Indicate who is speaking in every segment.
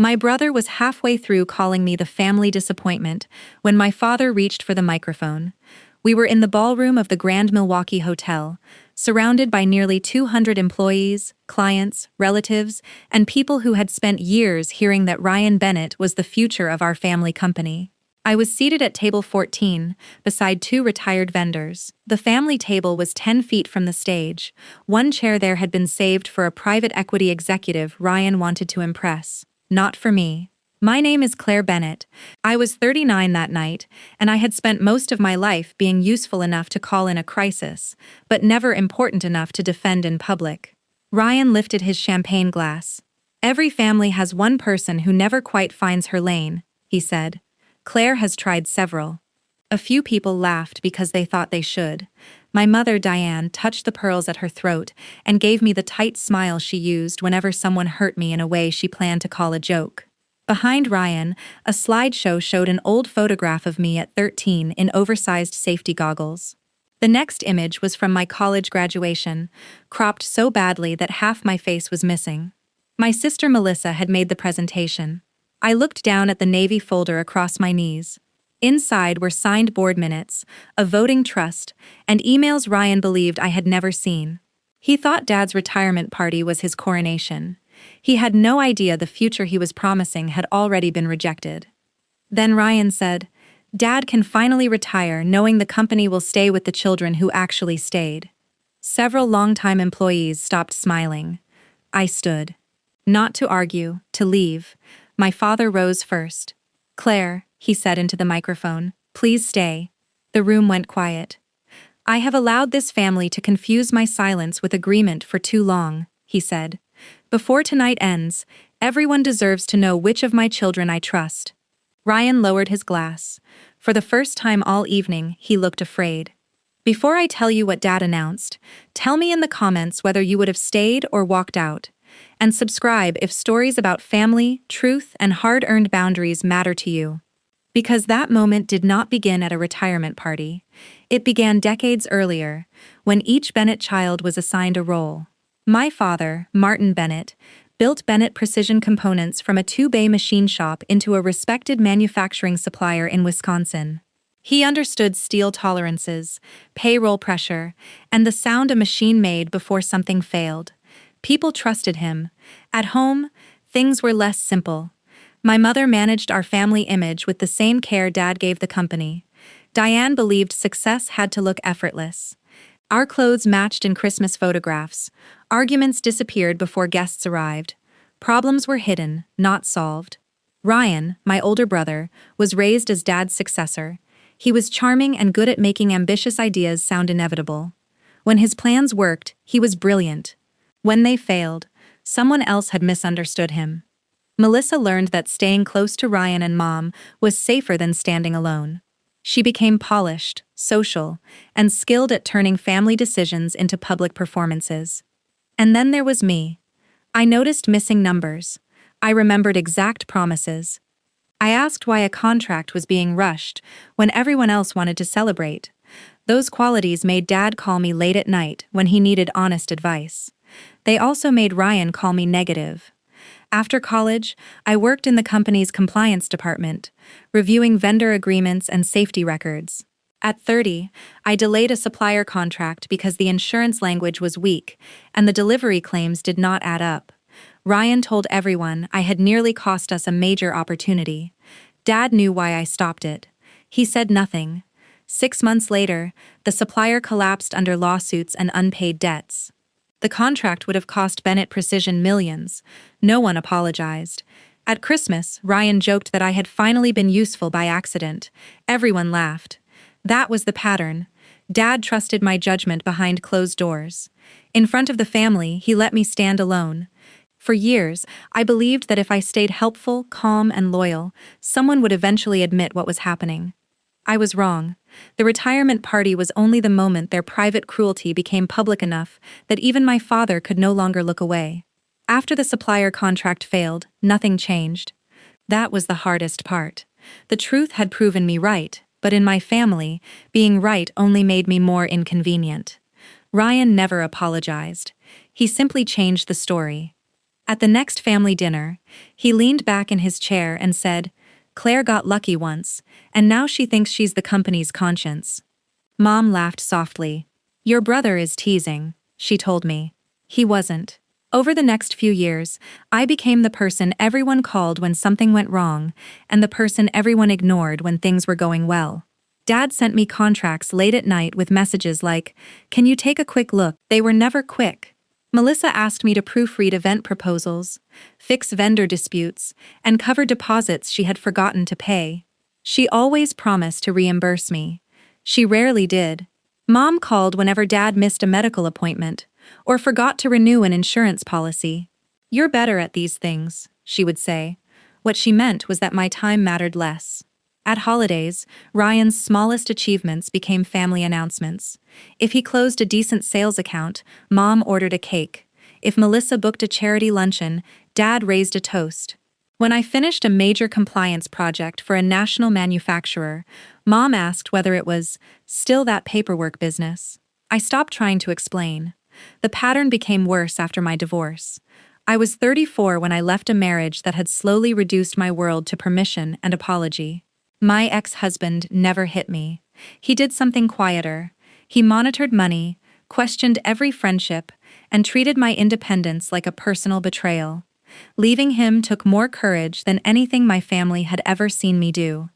Speaker 1: My brother was halfway through calling me the family disappointment when my father reached for the microphone. We were in the ballroom of the Grand Milwaukee Hotel, surrounded by nearly 200 employees, clients, relatives, and people who had spent years hearing that Ryan Bennett was the future of our family company. I was seated at table 14, beside two retired vendors. The family table was 10 feet from the stage. One chair there had been saved for a private equity executive Ryan wanted to impress. Not for me. My name is Claire Bennett. I was 39 that night, and I had spent most of my life being useful enough to call in a crisis, but never important enough to defend in public. Ryan lifted his champagne glass. "Every family has one person who never quite finds her lane," he said. "Claire has tried several." A few people laughed because they thought they should. My mother, Diane, touched the pearls at her throat and gave me the tight smile she used whenever someone hurt me in a way she planned to call a joke. Behind Ryan, a slideshow showed an old photograph of me at 13 in oversized safety goggles. The next image was from my college graduation, cropped so badly that half my face was missing. My sister Melissa had made the presentation. I looked down at the navy folder across my knees. Inside were signed board minutes, a voting trust, and emails Ryan believed I had never seen. He thought Dad's retirement party was his coronation. He had no idea the future he was promising had already been rejected. Then Ryan said, "Dad can finally retire knowing the company will stay with the children who actually stayed." Several longtime employees stopped smiling. I stood. Not to argue, to leave. My father rose first. "Claire," he said into the microphone, "please stay." The room went quiet. "I have allowed this family to confuse my silence with agreement for too long," he said. "Before tonight ends, everyone deserves to know which of my children I trust." Ryan lowered his glass. For the first time all evening, he looked afraid. "Before I tell you what Dad announced, tell me in the comments whether you would have stayed or walked out. And subscribe if stories about family, truth, and hard-earned boundaries matter to you." Because that moment did not begin at a retirement party. It began decades earlier, when each Bennett child was assigned a role. My father, Martin Bennett, built Bennett Precision Components from a two-bay machine shop into a respected manufacturing supplier in Wisconsin. He understood steel tolerances, payroll pressure, and the sound a machine made before something failed. People trusted him. At home, things were less simple. My mother managed our family image with the same care Dad gave the company. Diane believed success had to look effortless. Our clothes matched in Christmas photographs. Arguments disappeared before guests arrived. Problems were hidden, not solved. Ryan, my older brother, was raised as Dad's successor. He was charming and good at making ambitious ideas sound inevitable. When his plans worked, he was brilliant. When they failed, someone else had misunderstood him. Melissa learned that staying close to Ryan and Mom was safer than standing alone. She became polished, social, and skilled at turning family decisions into public performances. And then there was me. I noticed missing numbers. I remembered exact promises. I asked why a contract was being rushed when everyone else wanted to celebrate. Those qualities made Dad call me late at night when he needed honest advice. They also made Ryan call me negative. After college, I worked in the company's compliance department, reviewing vendor agreements and safety records. At 30, I delayed a supplier contract because the insurance language was weak and the delivery claims did not add up. Ryan told everyone I had nearly cost us a major opportunity. Dad knew why I stopped it. He said nothing. 6 months later, the supplier collapsed under lawsuits and unpaid debts. The contract would have cost Bennett Precision millions. No one apologized. At Christmas, Ryan joked that I had finally been useful by accident. Everyone laughed. That was the pattern. Dad trusted my judgment behind closed doors. In front of the family, he let me stand alone. For years, I believed that if I stayed helpful, calm, and loyal, someone would eventually admit what was happening. I was wrong. The retirement party was only the moment their private cruelty became public enough that even my father could no longer look away. After the supplier contract failed, nothing changed. That was the hardest part. The truth had proven me right, but in my family, being right only made me more inconvenient. Ryan never apologized. He simply changed the story. At the next family dinner, he leaned back in his chair and said, "Claire got lucky once, and now she thinks she's the company's conscience." Mom laughed softly. "Your brother is teasing," she told me. He wasn't. Over the next few years, I became the person everyone called when something went wrong, and the person everyone ignored when things were going well. Dad sent me contracts late at night with messages like, "Can you take a quick look?" They were never quick. Melissa asked me to proofread event proposals, fix vendor disputes, and cover deposits she had forgotten to pay. She always promised to reimburse me. She rarely did. Mom called whenever Dad missed a medical appointment or forgot to renew an insurance policy. "You're better at these things," she would say. What she meant was that my time mattered less. At holidays, Ryan's smallest achievements became family announcements. If he closed a decent sales account, Mom ordered a cake. If Melissa booked a charity luncheon, Dad raised a toast. When I finished a major compliance project for a national manufacturer, Mom asked whether it was still that paperwork business. I stopped trying to explain. The pattern became worse after my divorce. I was 34 when I left a marriage that had slowly reduced my world to permission and apology. My ex-husband never hit me. He did something quieter. He monitored money, questioned every friendship, and treated my independence like a personal betrayal. Leaving him took more courage than anything my family had ever seen me do.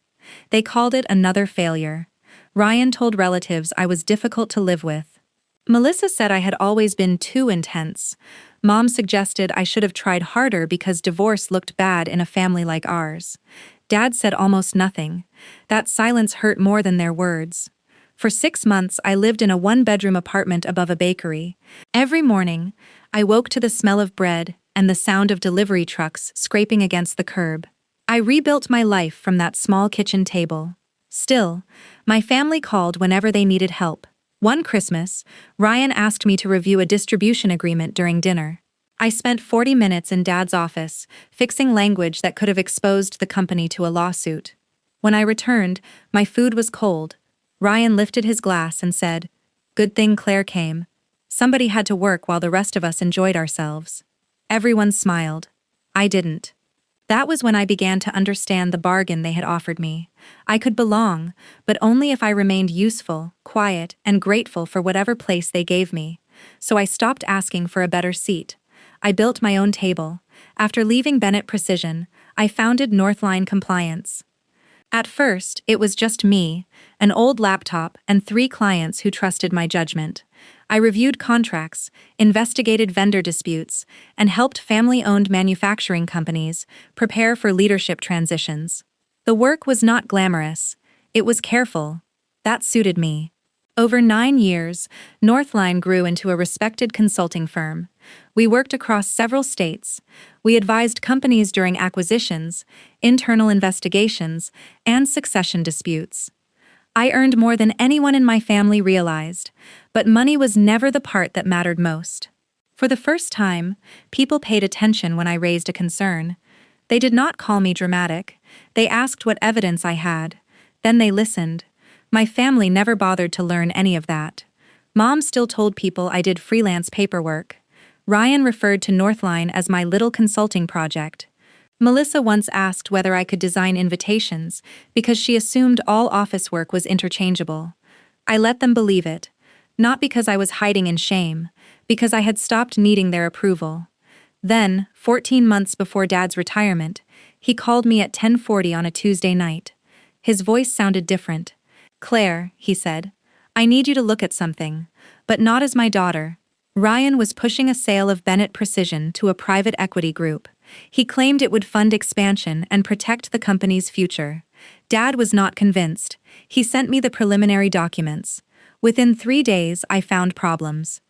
Speaker 1: They called it another failure. Ryan told relatives I was difficult to live with. Melissa said I had always been too intense. Mom suggested I should have tried harder because divorce looked bad in a family like ours. Dad said almost nothing. That silence hurt more than their words. For 6 months, I lived in a one-bedroom apartment above a bakery. Every morning, I woke to the smell of bread and the sound of delivery trucks scraping against the curb. I rebuilt my life from that small kitchen table. Still, my family called whenever they needed help. One Christmas, Ryan asked me to review a distribution agreement during dinner. I spent 40 minutes in Dad's office, fixing language that could have exposed the company to a lawsuit. When I returned, my food was cold. Ryan lifted his glass and said, "Good thing Claire came. Somebody had to work while the rest of us enjoyed ourselves." Everyone smiled. I didn't. That was when I began to understand the bargain they had offered me. I could belong, but only if I remained useful, quiet, and grateful for whatever place they gave me. So I stopped asking for a better seat. I built my own table. After leaving Bennett Precision, I founded Northline Compliance. At first, it was just me, an old laptop, and 3 clients who trusted my judgment. I reviewed contracts, investigated vendor disputes, and helped family-owned manufacturing companies prepare for leadership transitions. The work was not glamorous. It was careful. That suited me. Over 9 years, Northline grew into a respected consulting firm. We worked across several states. We advised companies during acquisitions, internal investigations, and succession disputes. I earned more than anyone in my family realized, but money was never the part that mattered most. For the first time, people paid attention when I raised a concern. They did not call me dramatic. They asked what evidence I had. Then they listened. My family never bothered to learn any of that. Mom still told people I did freelance paperwork. Ryan referred to Northline as my little consulting project. Melissa once asked whether I could design invitations because she assumed all office work was interchangeable. I let them believe it, not because I was hiding in shame, because I had stopped needing their approval. Then, 14 months before Dad's retirement, he called me at 10:40 on a Tuesday night. His voice sounded different. "Claire," he said, "I need you to look at something, but not as my daughter." Ryan was pushing a sale of Bennett Precision to a private equity group. He claimed it would fund expansion and protect the company's future. Dad was not convinced. He sent me the preliminary documents. Within 3 days, I found problems.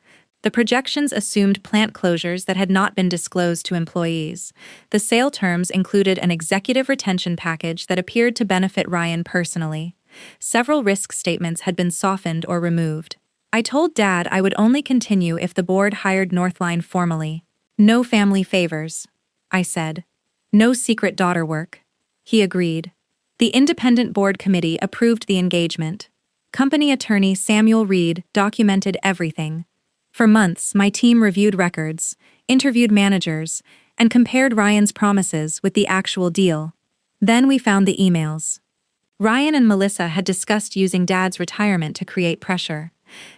Speaker 1: The projections assumed plant closures that had not been disclosed to employees. The sale terms included an executive retention package that appeared to benefit Ryan personally. Several risk statements had been softened or removed. I told Dad I would only continue if the board hired Northline formally. "No family favors," I said. "No secret daughter work." He agreed. The independent board committee approved the engagement. Company attorney Samuel Reed documented everything. For months, my team reviewed records, interviewed managers, and compared Ryan's promises with the actual deal. Then we found the emails. Ryan and Melissa had discussed using Dad's retirement to create pressure.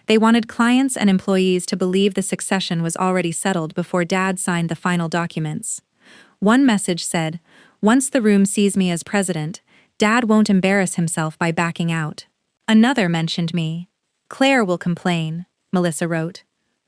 Speaker 1: They wanted clients and employees to believe the succession was already settled before Dad signed the final documents. One message said, "Once the room sees me as president, Dad won't embarrass himself by backing out." Another mentioned me. "Claire will complain," Melissa wrote.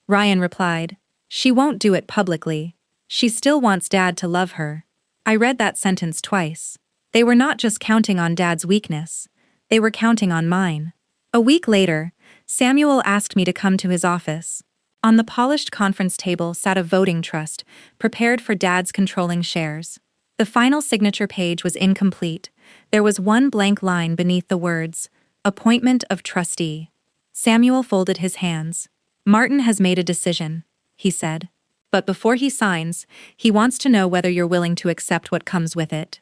Speaker 1: Ryan replied, "She won't do it publicly. She still wants Dad to love her." I read that sentence twice. They were not just counting on Dad's weakness, they were counting on mine. A week later, Samuel asked me to come to his office. On the polished conference table sat a voting trust, prepared for Dad's controlling shares. The final signature page was incomplete. There was one blank line beneath the words, "Appointment of trustee." Samuel folded his hands. "Martin has made a decision," he said. "But before he signs, he wants to know whether you're willing to accept what comes with it."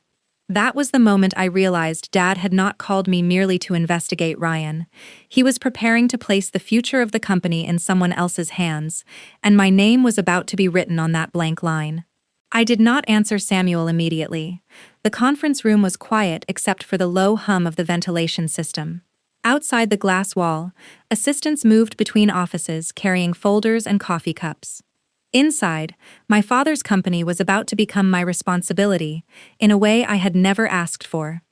Speaker 1: That was the moment I realized Dad had not called me merely to investigate Ryan. He was preparing to place the future of the company in someone else's hands, and my name was about to be written on that blank line. I did not answer Samuel immediately. The conference room was quiet except for the low hum of the ventilation system. Outside the glass wall, assistants moved between offices carrying folders and coffee cups. Inside, my father's company was about to become my responsibility, in a way I had never asked for.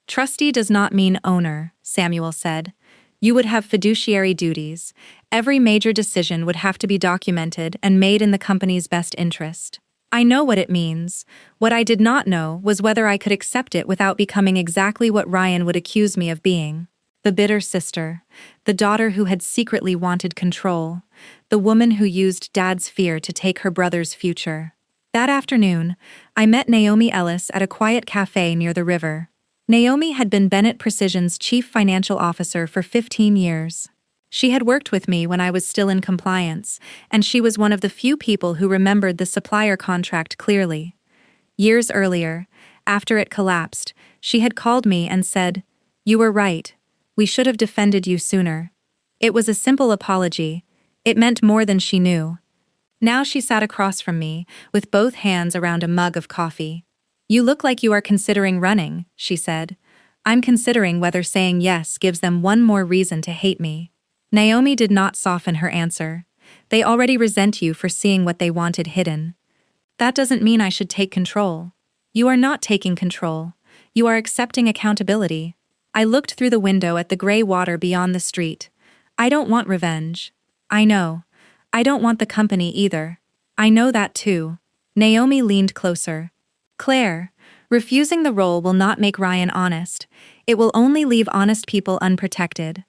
Speaker 1: "Trustee does not mean owner," Samuel said. "You would have fiduciary duties. Every major decision would have to be documented and made in the company's best interest." I know what it means. What I did not know was whether I could accept it without becoming exactly what Ryan would accuse me of being. The bitter sister, the daughter who had secretly wanted control, the woman who used Dad's fear to take her brother's future. That afternoon, I met Naomi Ellis at a quiet cafe near the river. Naomi had been Bennett Precision's chief financial officer for 15 years. She had worked with me when I was still in compliance, and she was one of the few people who remembered the supplier contract clearly. Years earlier, after it collapsed, she had called me and said, "You were right. We should have defended you sooner." It was a simple apology. It meant more than she knew. Now she sat across from me, with both hands around a mug of coffee. "You look like you are considering running," she said. "I'm considering whether saying yes gives them one more reason to hate me." Naomi did not soften her answer. "They already resent you for seeing what they wanted hidden. That doesn't mean I should take control." "You are not taking control. You are accepting accountability." I looked through the window at the gray water beyond the street. "I don't want revenge." "I know. I don't want the company either." "I know that too." Naomi leaned closer. "Claire, refusing the role will not make Ryan honest. It will only leave honest people unprotected."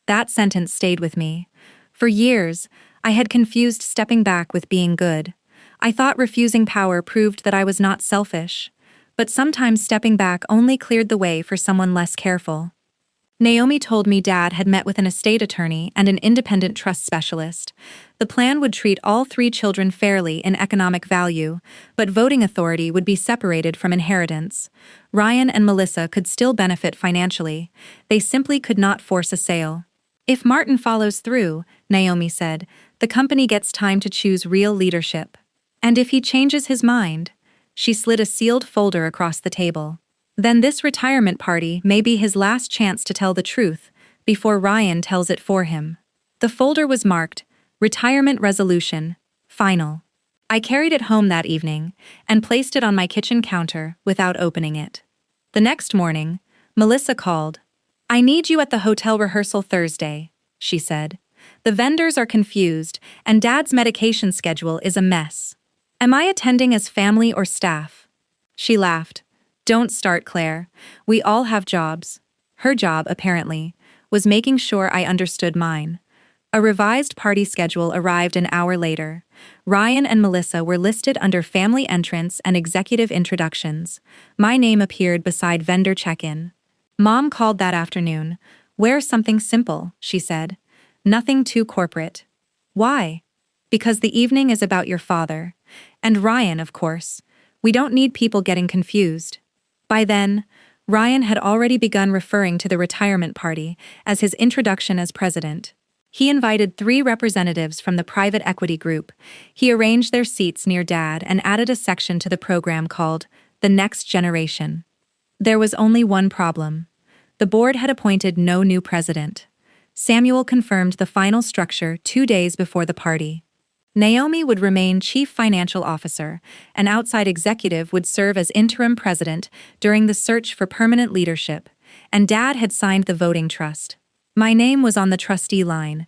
Speaker 1: That sentence stayed with me. For years, I had confused stepping back with being good. I thought refusing power proved that I was not selfish. But sometimes stepping back only cleared the way for someone less careful. Naomi told me Dad had met with an estate attorney and an independent trust specialist. The plan would treat all 3 children fairly in economic value, but voting authority would be separated from inheritance. Ryan and Melissa could still benefit financially. They simply could not force a sale. "If Martin follows through," Naomi said, "the company gets time to choose real leadership. And if he changes his mind," she slid a sealed folder across the table, "then this retirement party may be his last chance to tell the truth, before Ryan tells it for him." The folder was marked, "Retirement Resolution, Final." I carried it home that evening, and placed it on my kitchen counter without opening it. The next morning, Melissa called. "I need you at the hotel rehearsal Thursday," she said. "The vendors are confused, and Dad's medication schedule is a mess. Am I attending as family or staff?" She laughed. "Don't start, Claire. We all have jobs." Her job, apparently, was making sure I understood mine. A revised party schedule arrived an hour later. Ryan and Melissa were listed under family entrance and executive introductions. My name appeared beside vendor check-in. Mom called that afternoon. "Wear something simple," she said. "Nothing too corporate." "Why?" "Because the evening is about your father. And Ryan, of course. We don't need people getting confused." By then, Ryan had already begun referring to the retirement party as his introduction as president. He invited 3 representatives from the private equity group. He arranged their seats near Dad and added a section to the program called The Next Generation. There was only one problem. The board had appointed no new president. Samuel confirmed the final structure 2 days before the party. Naomi would remain chief financial officer. An outside executive would serve as interim president during the search for permanent leadership, and Dad had signed the voting trust. My name was on the trustee line.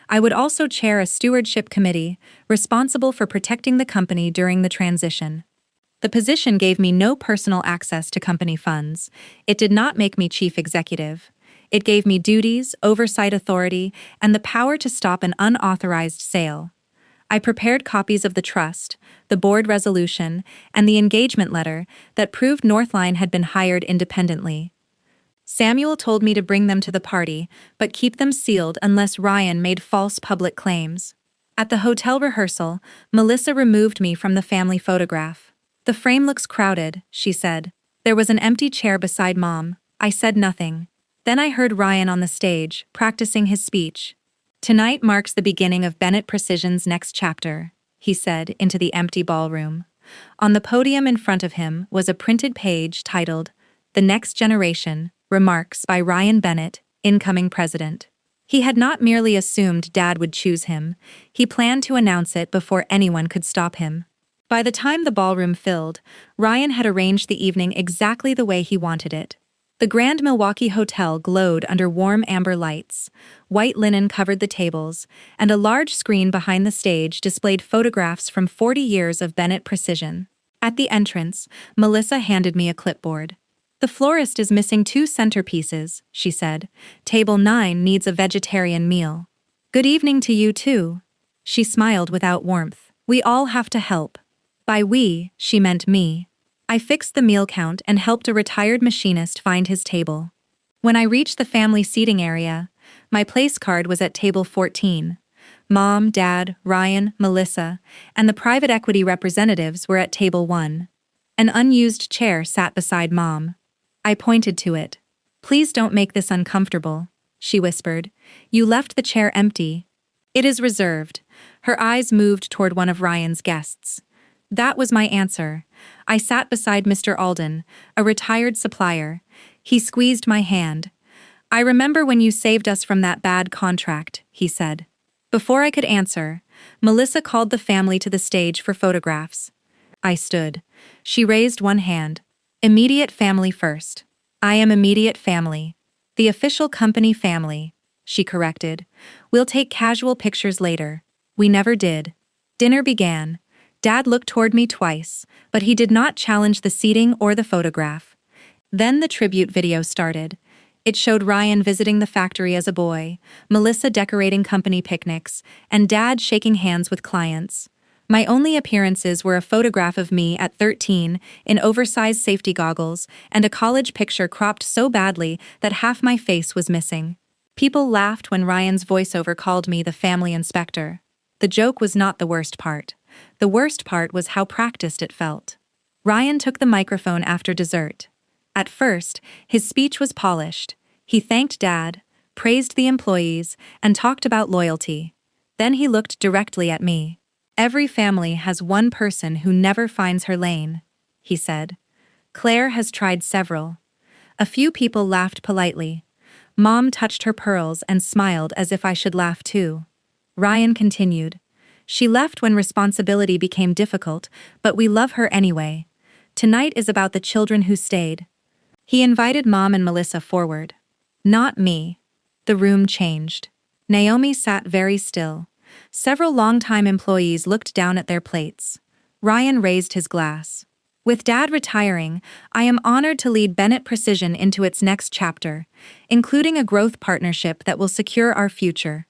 Speaker 1: I would also chair a stewardship committee responsible for protecting the company during the transition. The position gave me no personal access to company funds. It did not make me chief executive. It gave me duties, oversight authority, and the power to stop an unauthorized sale. I prepared copies of the trust, the board resolution, and the engagement letter that proved Northline had been hired independently. Samuel told me to bring them to the party, but keep them sealed unless Ryan made false public claims. At the hotel rehearsal, Melissa removed me from the family photograph. "The frame looks crowded," she said. There was an empty chair beside Mom. I said nothing. Then I heard Ryan on the stage, practicing his speech. "Tonight marks the beginning of Bennett Precision's next chapter," he said into the empty ballroom. On the podium in front of him was a printed page titled, "The Next Generation, Remarks by Ryan Bennett, Incoming President." He had not merely assumed Dad would choose him, he planned to announce it before anyone could stop him. By the time the ballroom filled, Ryan had arranged the evening exactly the way he wanted it. The Grand Milwaukee Hotel glowed under warm amber lights. White linen covered the tables, and a large screen behind the stage displayed photographs from 40 years of Bennett Precision. At the entrance, Melissa handed me a clipboard. "The florist is missing 2 centerpieces," she said. "Table 9 needs a vegetarian meal." "Good evening to you too." She smiled without warmth. "We all have to help." By we, she meant me. I fixed the meal count and helped a retired machinist find his table. When I reached the family seating area, my place card was at table 14. Mom, Dad, Ryan, Melissa, and the private equity representatives were at table 1. An unused chair sat beside Mom. I pointed to it. "Please don't make this uncomfortable," she whispered. "You left the chair empty." "It is reserved." Her eyes moved toward one of Ryan's guests. That was my answer. I sat beside Mr. Alden, a retired supplier. He squeezed my hand. "I remember when you saved us from that bad contract," he said. Before I could answer, Melissa called the family to the stage for photographs. I stood. She raised one hand. "Immediate family first." "I am immediate family." "The official company family," she corrected. "We'll take casual pictures later." We never did. Dinner began. Dad looked toward me twice, but he did not challenge the seating or the photograph. Then the tribute video started. It showed Ryan visiting the factory as a boy, Melissa decorating company picnics, and Dad shaking hands with clients. My only appearances were a photograph of me at 13 in oversized safety goggles and a college picture cropped so badly that half my face was missing. People laughed when Ryan's voiceover called me the family inspector. The joke was not the worst part. The worst part was how practiced it felt. Ryan took the microphone after dessert. At first, his speech was polished. He thanked Dad, praised the employees, and talked about loyalty. Then he looked directly at me. "Every family has one person who never finds her lane," he said. "Claire has tried several." A few people laughed politely. Mom touched her pearls and smiled as if I should laugh too. Ryan continued. "She left when responsibility became difficult, but we love her anyway. Tonight is about the children who stayed." He invited Mom and Melissa forward. Not me. The room changed. Naomi sat very still. Several longtime employees looked down at their plates. Ryan raised his glass. "With Dad retiring, I am honored to lead Bennett Precision into its next chapter, including a growth partnership that will secure our future."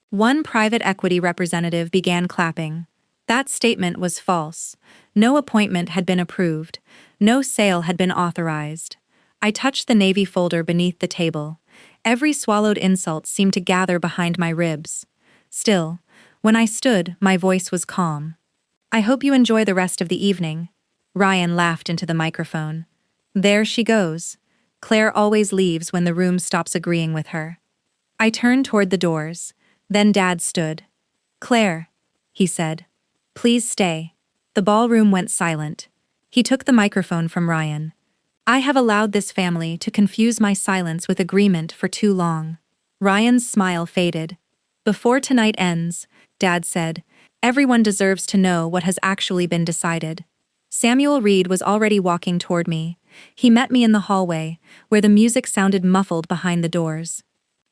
Speaker 1: One private equity representative began clapping. That statement was false. No appointment had been approved. No sale had been authorized. I touched the navy folder beneath the table. Every swallowed insult seemed to gather behind my ribs. Still, when I stood, my voice was calm. "I hope you enjoy the rest of the evening." Ryan laughed into the microphone. "There she goes. Claire always leaves when the room stops agreeing with her." I turned toward the doors. Then Dad stood. "Claire," he said. "Please stay." The ballroom went silent. He took the microphone from Ryan. "I have allowed this family to confuse my silence with agreement for too long." Ryan's smile faded. "Before tonight ends," Dad said, "everyone deserves to know what has actually been decided." Samuel Reed was already walking toward me. He met me in the hallway, where the music sounded muffled behind the doors.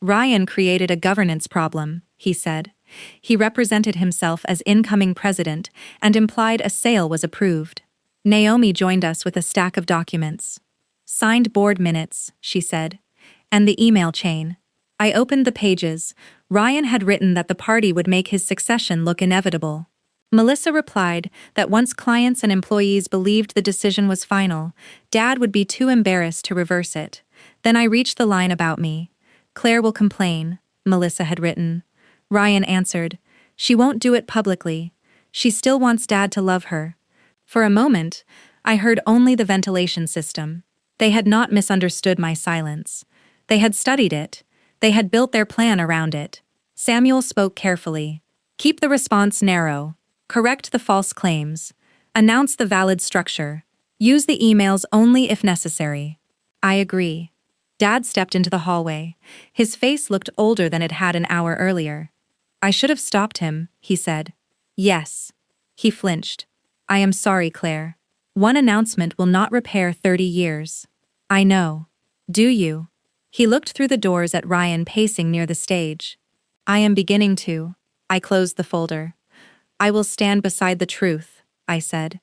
Speaker 1: "Ryan created a governance problem," he said. He represented himself as incoming president and implied a sale was approved. Naomi joined us with a stack of documents. "Signed board minutes," she said. "And the email chain." I opened the pages. Ryan had written that the party would make his succession look inevitable. Melissa replied that once clients and employees believed the decision was final, Dad would be too embarrassed to reverse it. Then I reached the line about me. "Claire will complain," Melissa had written. Ryan answered, "She won't do it publicly. She still wants Dad to love her." For a moment, I heard only the ventilation system. They had not misunderstood my silence. They had studied it. They had built their plan around it. Samuel spoke carefully. "Keep the response narrow. Correct the false claims. Announce the valid structure. Use the emails only if necessary." "I agree." Dad stepped into the hallway. His face looked older than it had an hour earlier. "I should have stopped him," he said. "Yes." He flinched. "I am sorry, Claire. One announcement will not repair 30 years. "I know. Do you?" He looked through the doors at Ryan pacing near the stage. "I am beginning to." I closed the folder. "I will stand beside the truth," I said.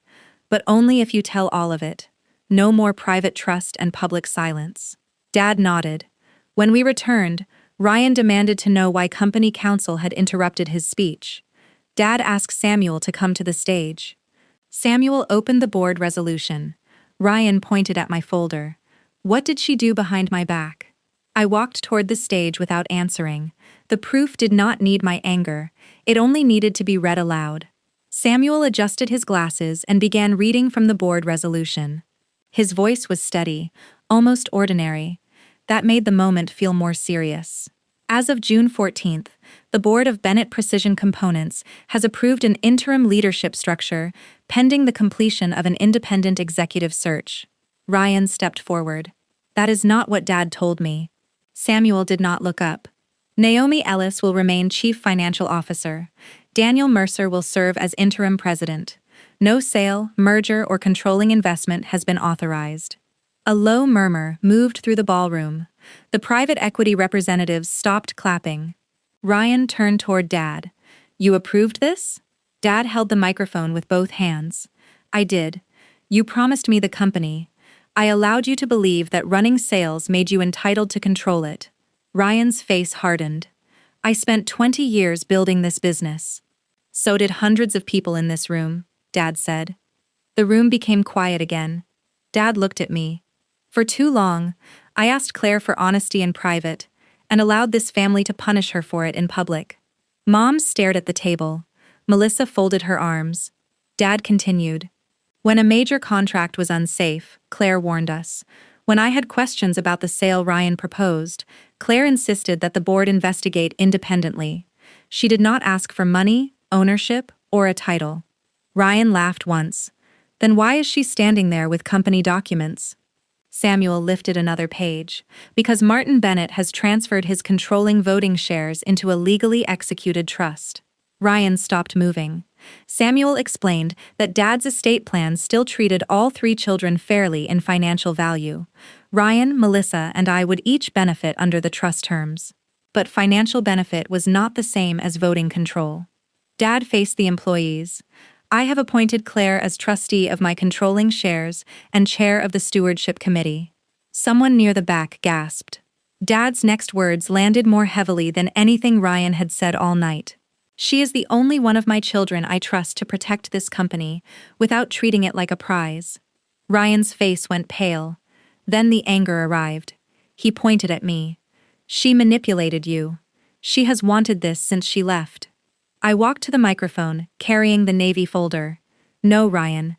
Speaker 1: "But only if you tell all of it. No more private trust and public silence." Dad nodded. When we returned, Ryan demanded to know why company counsel had interrupted his speech. Dad asked Samuel to come to the stage. Samuel opened the board resolution. Ryan pointed at my folder. "What did she do behind my back?" I walked toward the stage without answering. The proof did not need my anger. It only needed to be read aloud. Samuel adjusted his glasses and began reading from the board resolution. His voice was steady, almost ordinary. That made the moment feel more serious. As of June 14th, the board of Bennett Precision Components has approved an interim leadership structure pending the completion of an independent executive search. Ryan stepped forward. "That is not what Dad told me." Samuel did not look up. "Naomi Ellis will remain Chief Financial Officer. Daniel Mercer will serve as interim president. No sale, merger, or controlling investment has been authorized." A low murmur moved through the ballroom. The private equity representatives stopped clapping. Ryan turned toward Dad. "You approved this?" Dad held the microphone with both hands. "I did. You promised me the company. I allowed you to believe that running sales made you entitled to control it." Ryan's face hardened. "I spent 20 years building this business." "So did hundreds of people in this room," Dad said. The room became quiet again. Dad looked at me. "For too long, I asked Claire for honesty in private, and allowed this family to punish her for it in public." Mom stared at the table. Melissa folded her arms. Dad continued. "When a major contract was unsafe, Claire warned us. When I had questions about the sale Ryan proposed, Claire insisted that the board investigate independently. She did not ask for money, ownership, or a title." Ryan laughed once. "Then why is she standing there with company documents?" Samuel lifted another page. "Because Martin Bennett has transferred his controlling voting shares into a legally executed trust." Ryan stopped moving. Samuel explained that Dad's estate plan still treated all 3 children fairly in financial value. Ryan, Melissa, and I would each benefit under the trust terms. But financial benefit was not the same as voting control. Dad faced the employees. "I have appointed Claire as trustee of my controlling shares and chair of the stewardship committee." Someone near the back gasped. Dad's next words landed more heavily than anything Ryan had said all night. "She is the only one of my children I trust to protect this company, without treating it like a prize." Ryan's face went pale. Then the anger arrived. He pointed at me. "She manipulated you. She has wanted this since she left." I walked to the microphone, carrying the Navy folder. "No, Ryan.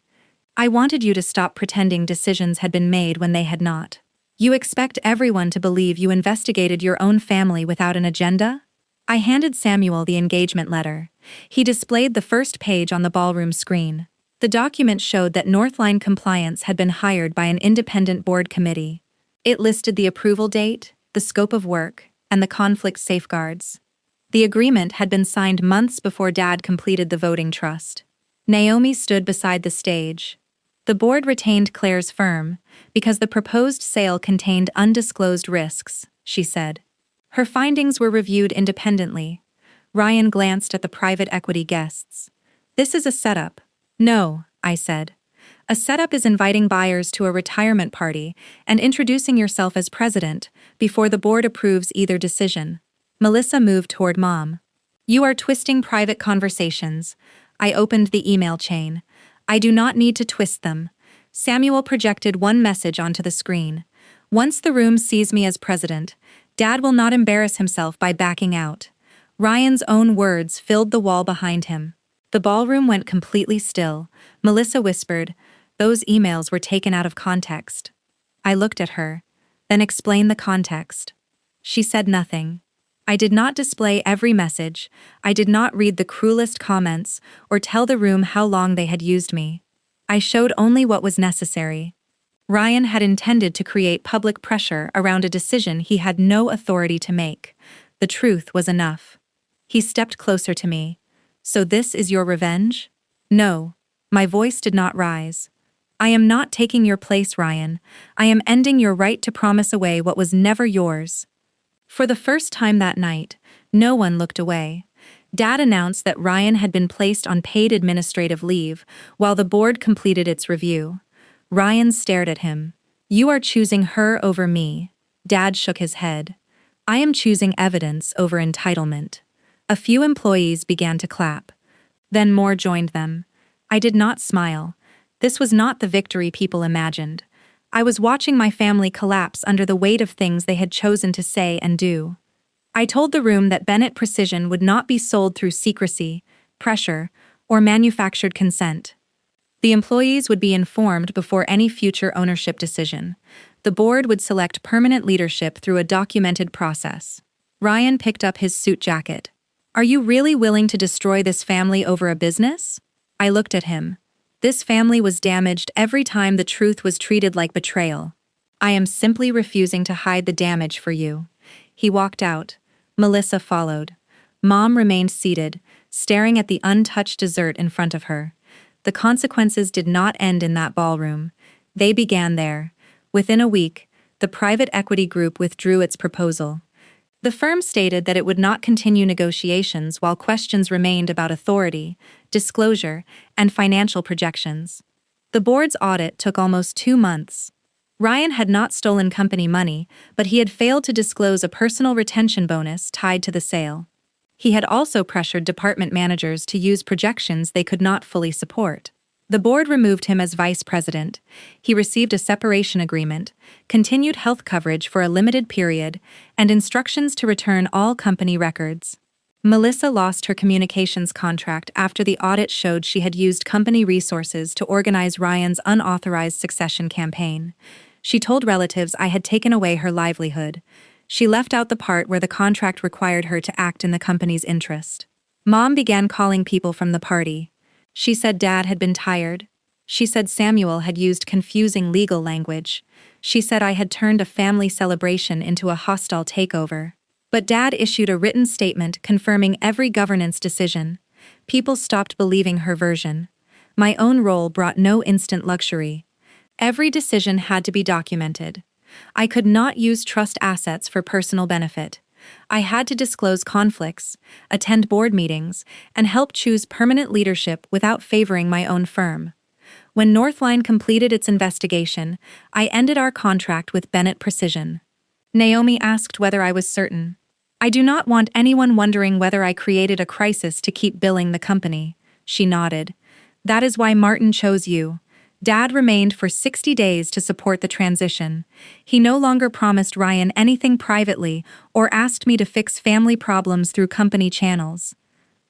Speaker 1: I wanted you to stop pretending decisions had been made when they had not. You expect everyone to believe you investigated your own family without an agenda?" I handed Samuel the engagement letter. He displayed the first page on the ballroom screen. The document showed that Northline Compliance had been hired by an independent board committee. It listed the approval date, the scope of work, and the conflict safeguards. The agreement had been signed months before Dad completed the voting trust. Naomi stood beside the stage. The board retained Claire's firm because the proposed sale contained undisclosed risks, she said. Her findings were reviewed independently. Ryan glanced at the private equity guests. This is a setup. No, I said. A setup is inviting buyers to a retirement party and introducing yourself as president before the board approves either decision. Melissa moved toward Mom. You are twisting private conversations. I opened the email chain. I do not need to twist them. Samuel projected one message onto the screen. Once the room sees me as president, Dad will not embarrass himself by backing out. Ryan's own words filled the wall behind him. The ballroom went completely still. Melissa whispered, "Those emails were taken out of context." I looked at her, then explained the context. She said nothing. I did not display every message. I did not read the cruelest comments or tell the room how long they had used me. I showed only what was necessary. Ryan had intended to create public pressure around a decision he had no authority to make. The truth was enough. He stepped closer to me. So this is your revenge? No. My voice did not rise. I am not taking your place, Ryan. I am ending your right to promise away what was never yours. For the first time that night, no one looked away. Dad announced that Ryan had been placed on paid administrative leave while the board completed its review. Ryan stared at him. You are choosing her over me. Dad shook his head. I am choosing evidence over entitlement. A few employees began to clap. Then more joined them. I did not smile. This was not the victory people imagined. I was watching my family collapse under the weight of things they had chosen to say and do. I told the room that Bennett Precision would not be sold through secrecy, pressure, or manufactured consent. The employees would be informed before any future ownership decision. The board would select permanent leadership through a documented process. Ryan picked up his suit jacket. Are you really willing to destroy this family over a business? I looked at him. This family was damaged every time the truth was treated like betrayal. I am simply refusing to hide the damage for you. He walked out. Melissa followed. Mom remained seated, staring at the untouched dessert in front of her. The consequences did not end in that ballroom. They began there. Within a week, the private equity group withdrew its proposal. The firm stated that it would not continue negotiations while questions remained about authority, disclosure, and financial projections. The board's audit took almost 2 months. Ryan had not stolen company money, but he had failed to disclose a personal retention bonus tied to the sale. He had also pressured department managers to use projections they could not fully support. The board removed him as vice president. He received a separation agreement, continued health coverage for a limited period, and instructions to return all company records. Melissa lost her communications contract after the audit showed she had used company resources to organize Ryan's unauthorized succession campaign. She told relatives I had taken away her livelihood. She left out the part where the contract required her to act in the company's interest. Mom began calling people from the party. She said Dad had been tired. She said Samuel had used confusing legal language. She said I had turned a family celebration into a hostile takeover. But Dad issued a written statement confirming every governance decision. People stopped believing her version. My own role brought no instant luxury. Every decision had to be documented. I could not use trust assets for personal benefit. I had to disclose conflicts, attend board meetings, and help choose permanent leadership without favoring my own firm. When Northline completed its investigation, I ended our contract with Bennett Precision. Naomi asked whether I was certain. I do not want anyone wondering whether I created a crisis to keep billing the company. She nodded. That is why Martin chose you. Dad remained for 60 days to support the transition. He no longer promised Ryan anything privately or asked me to fix family problems through company channels.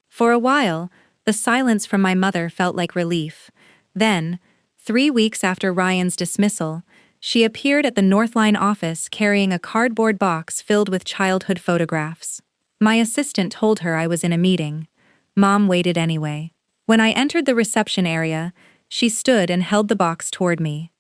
Speaker 1: For a while, the silence from my mother felt like relief. Then, 3 weeks after Ryan's dismissal, she appeared at the Northline office carrying a cardboard box filled with childhood photographs. My assistant told her I was in a meeting. Mom waited anyway. When I entered the reception area, she stood and held the box toward me.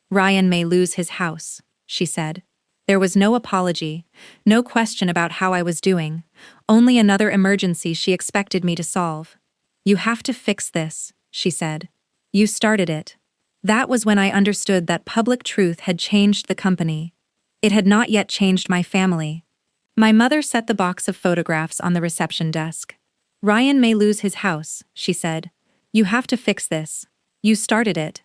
Speaker 1: "Ryan may lose his house," she said. There was no apology, no question about how I was doing, only another emergency she expected me to solve. "You have to fix this," she said. "You started it." That was when I understood that public truth had changed the company. It had not yet changed my family. My mother set the box of photographs on the reception desk. "Ryan may lose his house," she said. "You have to fix this. You started it."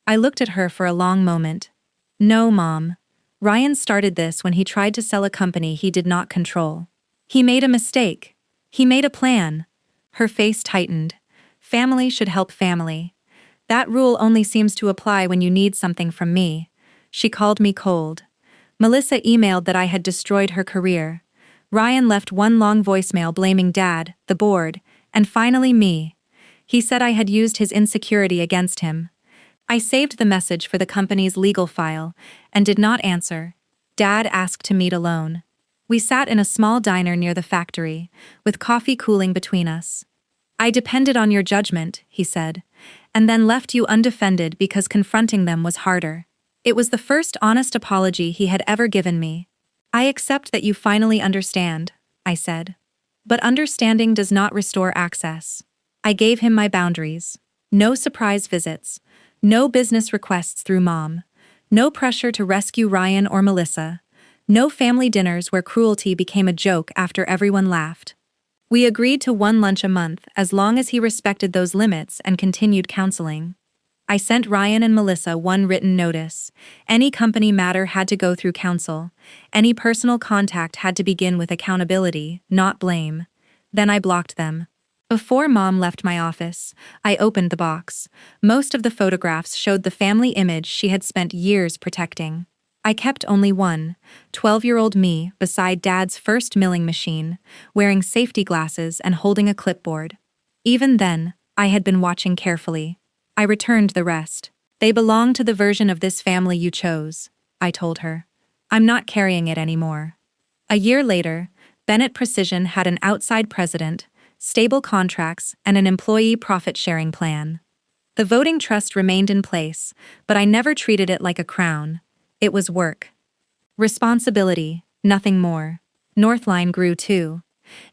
Speaker 1: I looked at her for a long moment. "No, Mom. Ryan started this when he tried to sell a company he did not control. He made a mistake. He made a plan." Her face tightened. Family should help family. That rule only seems to apply when you need something from me. She called me cold. Melissa emailed that I had destroyed her career. Ryan left one long voicemail blaming Dad, the board, and finally me. He said I had used his insecurity against him. I saved the message for the company's legal file and did not answer. Dad asked to meet alone. We sat in a small diner near the factory, with coffee cooling between us. "I depended on your judgment," he said, "and then left you undefended because confronting them was harder." It was the first honest apology he had ever given me. "I accept that you finally understand," I said. "But understanding does not restore access." I gave him my boundaries. No surprise visits. No business requests through Mom. No pressure to rescue Ryan or Melissa. No family dinners where cruelty became a joke after everyone laughed. We agreed to one lunch a month as long as he respected those limits and continued counseling. I sent Ryan and Melissa one written notice. Any company matter had to go through counsel. Any personal contact had to begin with accountability, not blame. Then I blocked them. Before Mom left my office, I opened the box. Most of the photographs showed the family image she had spent years protecting. I kept only one, 12-year-old me beside Dad's first milling machine, wearing safety glasses and holding a clipboard. Even then, I had been watching carefully. I returned the rest. "They belong to the version of this family you chose," I told her. "I'm not carrying it anymore." A year later, Bennett Precision had an outside president, stable contracts, and an employee profit-sharing plan. The voting trust remained in place, but I never treated it like a crown. It was work. Responsibility, nothing more. Northline grew too.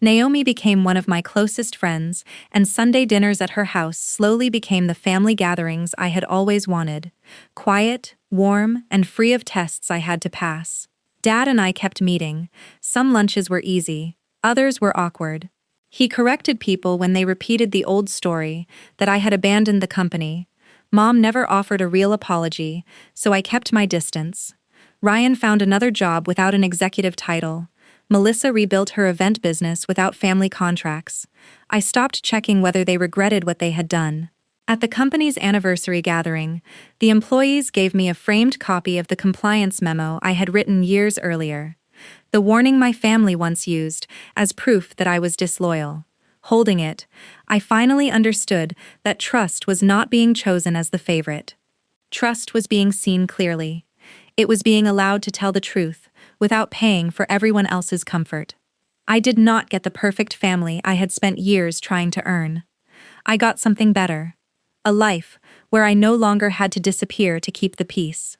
Speaker 1: Naomi became one of my closest friends, and Sunday dinners at her house slowly became the family gatherings I had always wanted. Quiet, warm, and free of tests I had to pass. Dad and I kept meeting. Some lunches were easy, others were awkward. He corrected people when they repeated the old story, that I had abandoned the company. Mom never offered a real apology, so I kept my distance. Ryan found another job without an executive title. Melissa rebuilt her event business without family contracts. I stopped checking whether they regretted what they had done. At the company's anniversary gathering, the employees gave me a framed copy of the compliance memo I had written years earlier. The warning my family once used as proof that I was disloyal. Holding it, I finally understood that trust was not being chosen as the favorite. Trust was being seen clearly. It was being allowed to tell the truth without paying for everyone else's comfort. I did not get the perfect family I had spent years trying to earn. I got something better. A life where I no longer had to disappear to keep the peace.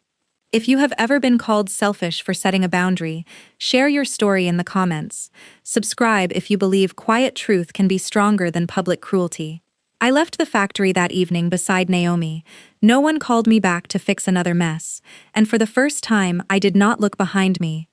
Speaker 1: If you have ever been called selfish for setting a boundary, share your story in the comments. Subscribe if you believe quiet truth can be stronger than public cruelty. I left the factory that evening beside Naomi. No one called me back to fix another mess, and for the first time I did not look behind me.